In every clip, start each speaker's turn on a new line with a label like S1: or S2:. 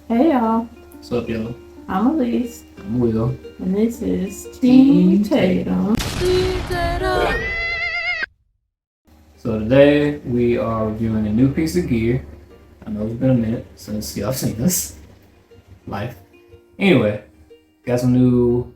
S1: Hey y'all,
S2: What's up, y'all?
S1: I'm Elise,
S2: I'm Will.
S1: and this is Team Tatum.
S2: So today we are reviewing a new piece of gear. I know it's been a minute since y'all seen this. Life. Anyway, got some new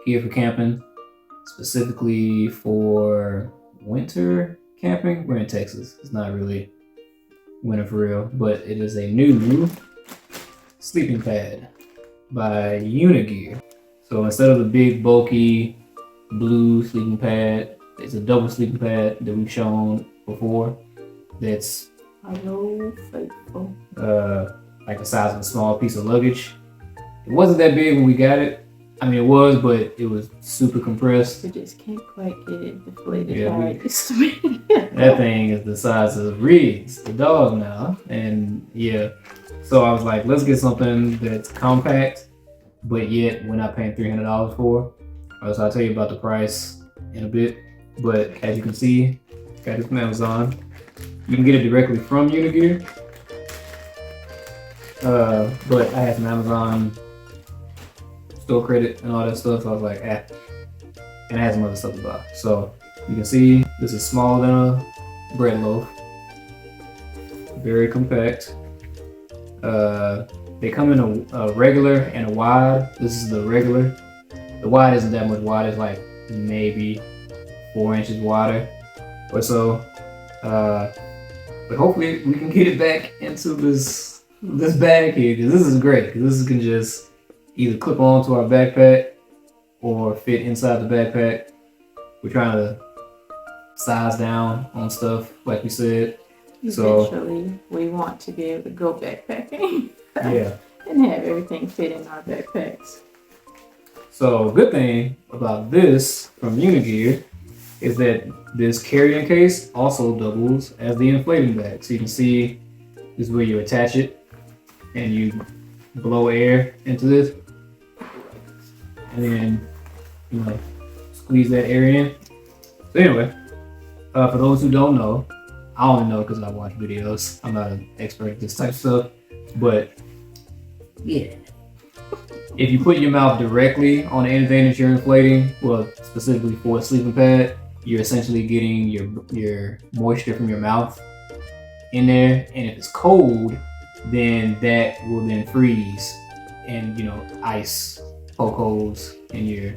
S2: gear for camping, specifically for winter camping. We're in Texas. It's not really winter for real, but it is a new sleeping pad by Unigear. So instead of the big bulky blue sleeping pad, it's a double sleeping pad that we've shown before. That's
S1: Hello, faithful.
S2: like the size of a small piece of luggage. It wasn't that big when we got it. I mean, it was, but it was super compressed.
S1: We just can't quite get it deflated
S2: Yeah,
S1: how it used to be.
S2: That thing is the size of Riggs, the dog now. And yeah, so I was like, let's get something that's compact, but yet we're not paying $300 for. So I'll tell you about the price in a bit. But as you can see, got this from Amazon. You can get it directly from Unigear. But I had some Amazon store credit and all that stuff, so I was like, and I had some other stuff to buy. So you can see this is smaller than a bread loaf. Very compact. They come in a regular and a wide. This is the regular. The wide isn't that much wide. It's like maybe 4 inches wider or so. But hopefully we can get it back into this bag here, because this is great. Because this can just either clip onto our backpack or fit inside the backpack. We're trying to size down on stuff, like we said.
S1: Eventually, we want to be able to go backpacking.
S2: Yeah.
S1: And have everything fit in our backpacks.
S2: So good thing about this from Unigear is that this carrying case also doubles as the inflating bag. So you can see this is where you attach it and you blow air into this, and then squeeze that air in. So anyway, for those who don't know, I only know because I watch videos. I'm not an expert at this type of stuff, but yeah. If you put your mouth directly on anything that you're inflating, well, specifically for a sleeping pad, you're essentially getting your moisture from your mouth in there, and if it's cold, then that will then freeze and ice poke holes in your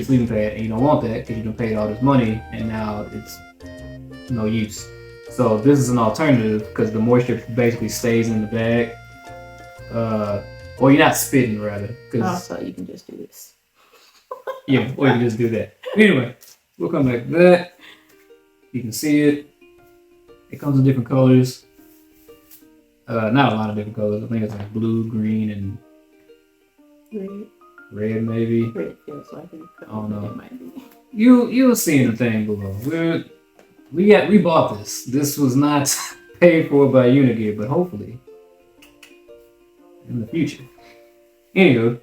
S2: sleeping pad, and you don't want that because you done paid all this money and now it's no use. So this is an alternative because the moisture basically stays in the bag. Or you're not spitting, rather.
S1: Also, you can just do this.
S2: Yeah, or you can just do that. Anyway, we'll come back to that. You can see it. It comes in different colors. Not a lot of different colors. I think it's like blue, green, and red maybe.
S1: Red feels like it.
S2: I don't know.
S1: It might be.
S2: You'll see in the thing below. We bought this. This was not paid for by Unigear, but hopefully in the future. Anywho,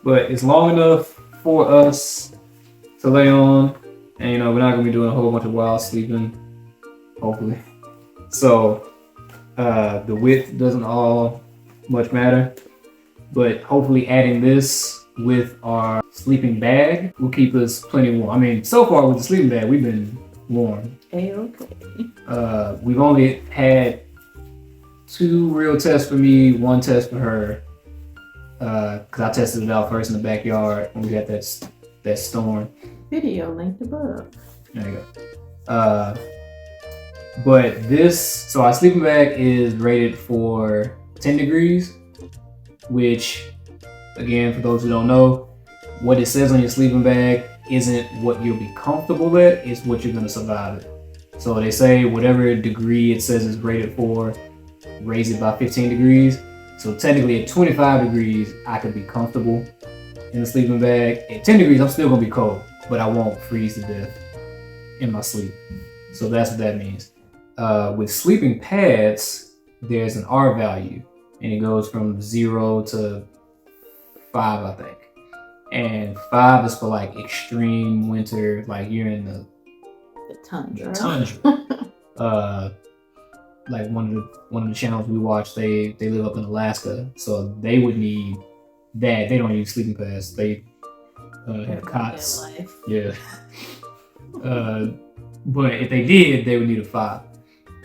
S2: but it's long enough for us to lay on, and we're not gonna be doing a whole bunch of wild sleeping, hopefully. So the width doesn't all much matter, but hopefully adding this with our sleeping bag will keep us plenty warm. I mean, so far with the sleeping bag, we've been warm.
S1: Okay.
S2: We've only had 2 real tests for me, 1 test for her. Because I tested it out first in the backyard when we got that storm.
S1: Video linked above.
S2: There you go. But so our sleeping bag is rated for 10 degrees, which, again, for those who don't know, what it says on your sleeping bag isn't what you'll be comfortable at, it's what you're going to survive at. So they say whatever degree it says is rated for, raise it by 15 degrees. So technically at 25 degrees, I could be comfortable in the sleeping bag. At 10 degrees, I'm still gonna be cold, but I won't freeze to death in my sleep. So that's what that means. With sleeping pads, there's an R value, and it goes from 0 to 5, I think. And 5 is for like extreme winter, like you're in the
S1: tundra.
S2: like one of the channels we watch, they live up in Alaska, so they would need that. They don't use sleeping pads. They have cots.
S1: Life.
S2: Yeah. But if they did, they would need a 5.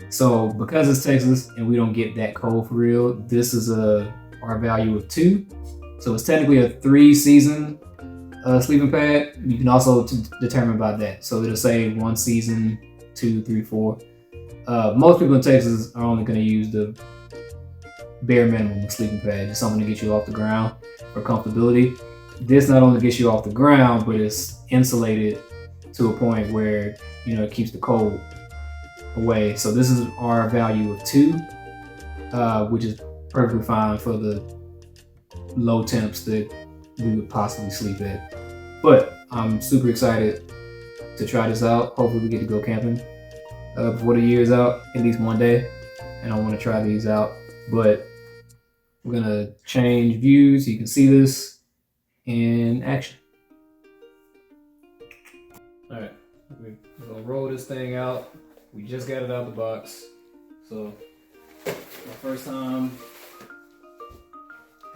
S2: So because it's Texas and we don't get that cold for real, this is our value of 2. So it's technically a 3-season sleeping pad. You can also determine by that. So it'll say 1 season, 2, 3, 4. Most people in Texas are only going to use the bare minimum sleeping pad, just something to get you off the ground for comfortability. This not only gets you off the ground, but it's insulated to a point where it keeps the cold away. So this is our value of 2, which is perfectly fine for the low temps that we would possibly sleep at. But I'm super excited to try this out. Hopefully we get to go camping before the year is out, at least one day. And I want to try these out. But we're gonna change views so you can see this in action. All right, we're gonna roll this thing out. We just got it out the box, so my first time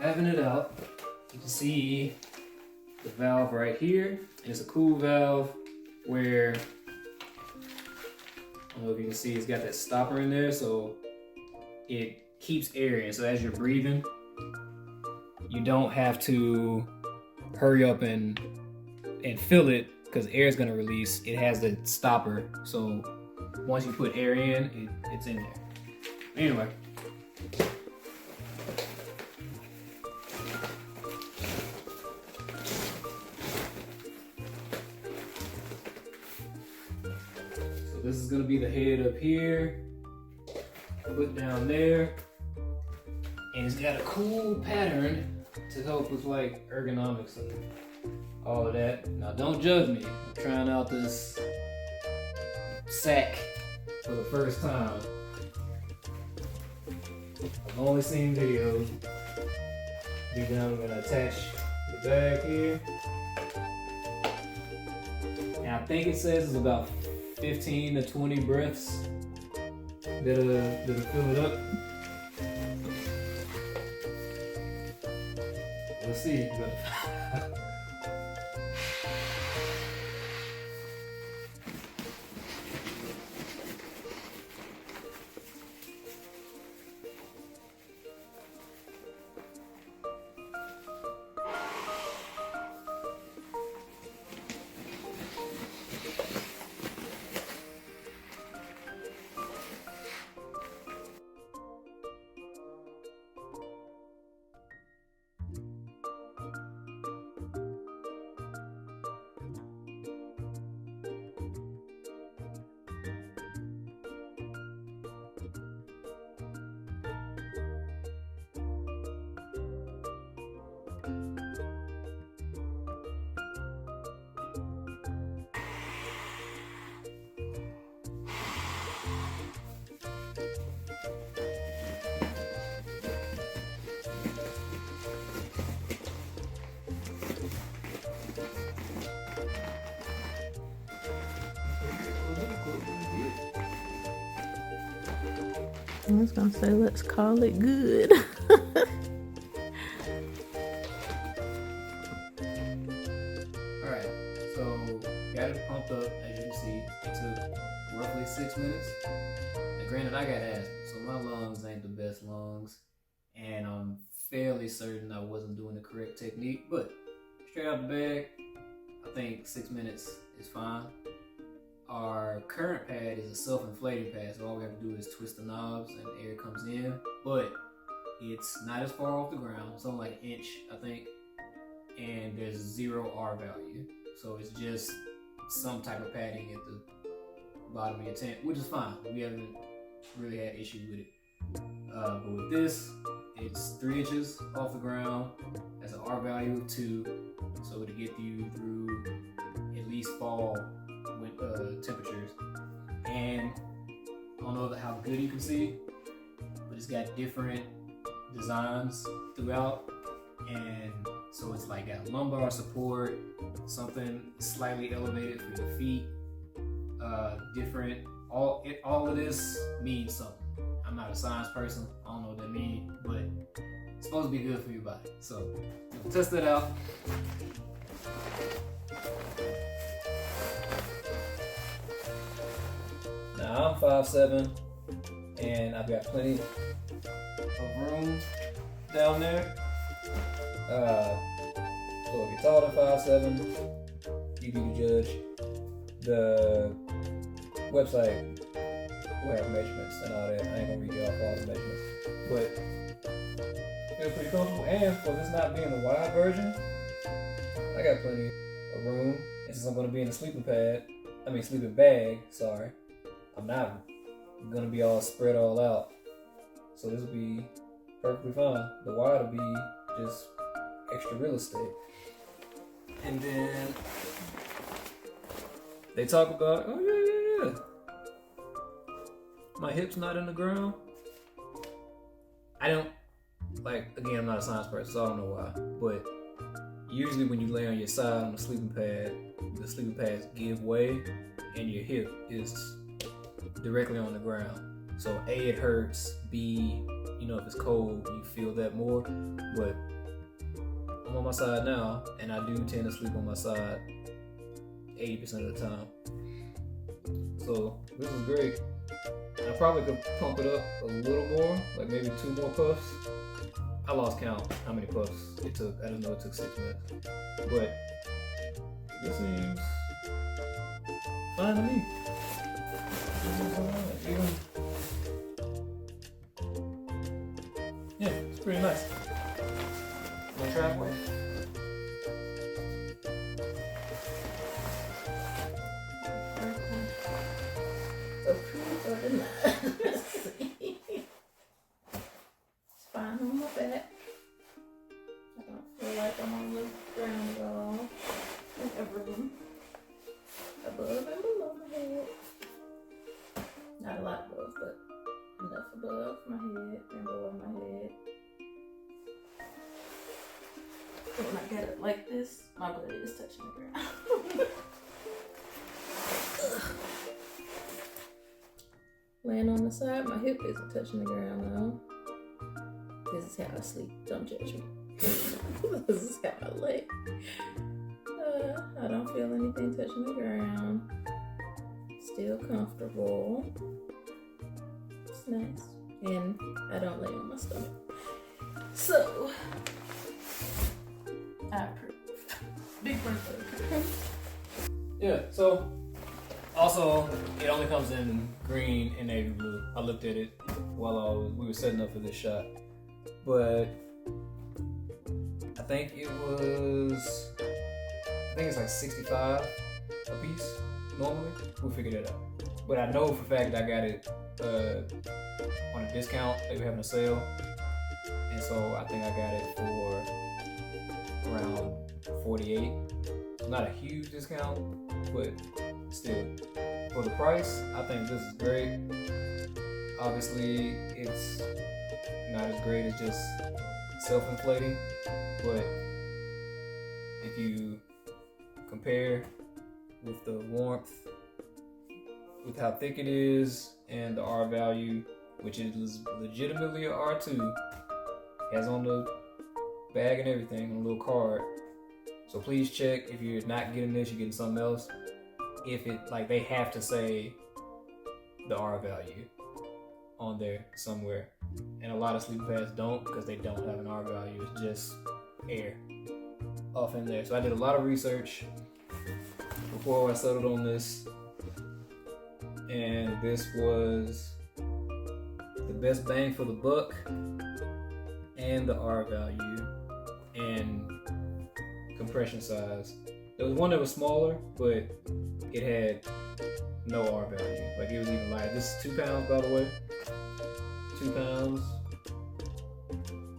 S2: having it out. You can see the valve right here. It's a cool valve where, I don't know if you can see, it's got that stopper in there, so it keeps air in. So as you're breathing, you don't have to hurry up and fill it, because air is going to release. It has the stopper, so once you put air in, it's in there. Anyway, so this is going to be the head up here, put down there, and it's got a cool pattern to help with like ergonomics and all of that. Now don't judge me, I'm trying out this sack for the first time. I've only seen videos. Then I'm gonna attach the bag here. And I think it says it's about 15 to 20 breaths that'll fill it up. Let's see.
S1: I was gonna say, let's call it good.
S2: Alright, so got it pumped up. As you can see, it took roughly 6 minutes. Now granted, I got asthma, so my lungs ain't the best lungs, and I'm fairly certain I wasn't doing the correct technique, but straight out the bag, I think 6 minutes is fine. Our current pad is a self-inflating pad, so all we have to do is twist the knobs and air comes in, but it's not as far off the ground. It's only like an inch, I think, and there's 0 R value, so it's just some type of padding at the bottom of your tent, which is fine. We haven't really had issue with it, but with this, it's 3 inches off the ground. That's an R value of 2, so it'll get you through at least fall temperatures. And I don't know how good you can see, but it's got different designs throughout, and so it's like got lumbar support, something slightly elevated for your feet, different. All of this means something. I'm not a science person. I don't know what that means, but it's supposed to be good for your body. So test it out. Now I'm 5'7", and I've got plenty of room down there. So if you're taller than 5'7", you can judge. The website will have measurements and all that. I ain't gonna read you off all the measurements, but feel pretty comfortable. And for this not being the wide version, I got plenty of room. And since I'm gonna be in the sleeping bag, sorry, I'm not gonna be all spread all out. So this will be perfectly fine. The wide will be just extra real estate. And then they talk about, oh yeah. My hip's not in the ground. I don't, again, I'm not a science person, so I don't know why. But usually when you lay on your side on the sleeping pads give way and your hip is directly on the ground. So A, it hurts. B, if it's cold, you feel that more. But I'm on my side now, and I do tend to sleep on my side 80% of the time. So this is great. I probably could pump it up a little more, like maybe 2 more puffs. I lost count how many puffs it took. I didn't know it took 6 minutes. But this seems fine to me. Yeah, it's pretty nice. Wanna try it for you?
S1: It's fine on my back. I don't feel like I'm on the ground at all. And everything above and below my head. Not a lot above, but enough above my head and below my head. When I get it like this, my body is touching the ground. Laying on the side, my hip isn't touching the ground though. This is how I sleep. Don't judge me. This is how I lay. I don't feel anything touching the ground. Still comfortable. It's nice. And I don't lay on my stomach. So, I approve. Big birthday.
S2: Yeah, so also it only comes in green and navy blue. I looked at it while we were setting up for this shot. But I think it's like 65 a piece normally. We'll figure that out. But I know for a fact I got it on a discount. They were having a sale. And so I think I got it for around 48. It's not a huge discount, but still. For the price, I think this is great. Obviously, it's not as great as just self-inflating, but if you compare with the warmth, with how thick it is, and the R value, which is legitimately a R2, has on the bag and everything, on a little card. So please check if you're not getting this, you're getting something else. If it, they have to say the R value on there somewhere. And a lot of sleeping pads don't, because they don't have an R value. It's just air off in there. So I did a lot of research before I settled on this. And this was the best bang for the buck, and the R value, and compression size. There was one that was smaller, but it had no R value. It was even light. This is 2 pounds, by the way. 2 pounds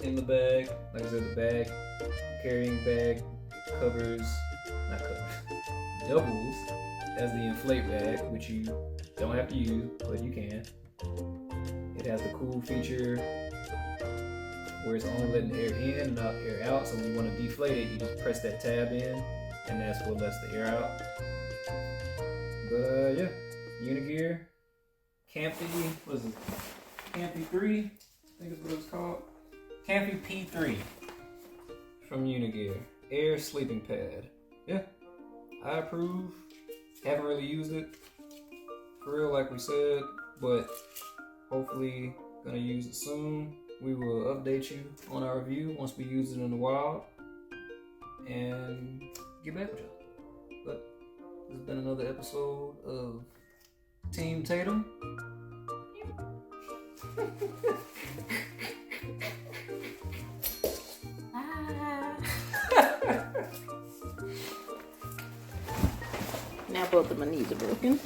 S2: in the bag. Like I said, the bag, carrying bag doubles as the inflate bag, which you don't have to use, but you can. It has the cool feature where it's only letting air in and not air out. So when you want to deflate it, you just press that tab in, and that's what lets the air out. But yeah, Unigear Camfy, what is it? Camfy 3, I think is what it's called. Camfy P3 from Unigear. Air sleeping pad. Yeah, I approve. Haven't really used it for real, like we said, but hopefully gonna use it soon. We will update you on our review once we use it in the wild and get back with y'all. But this has been another episode of Team Tatum.
S1: Now both of my knees are broken.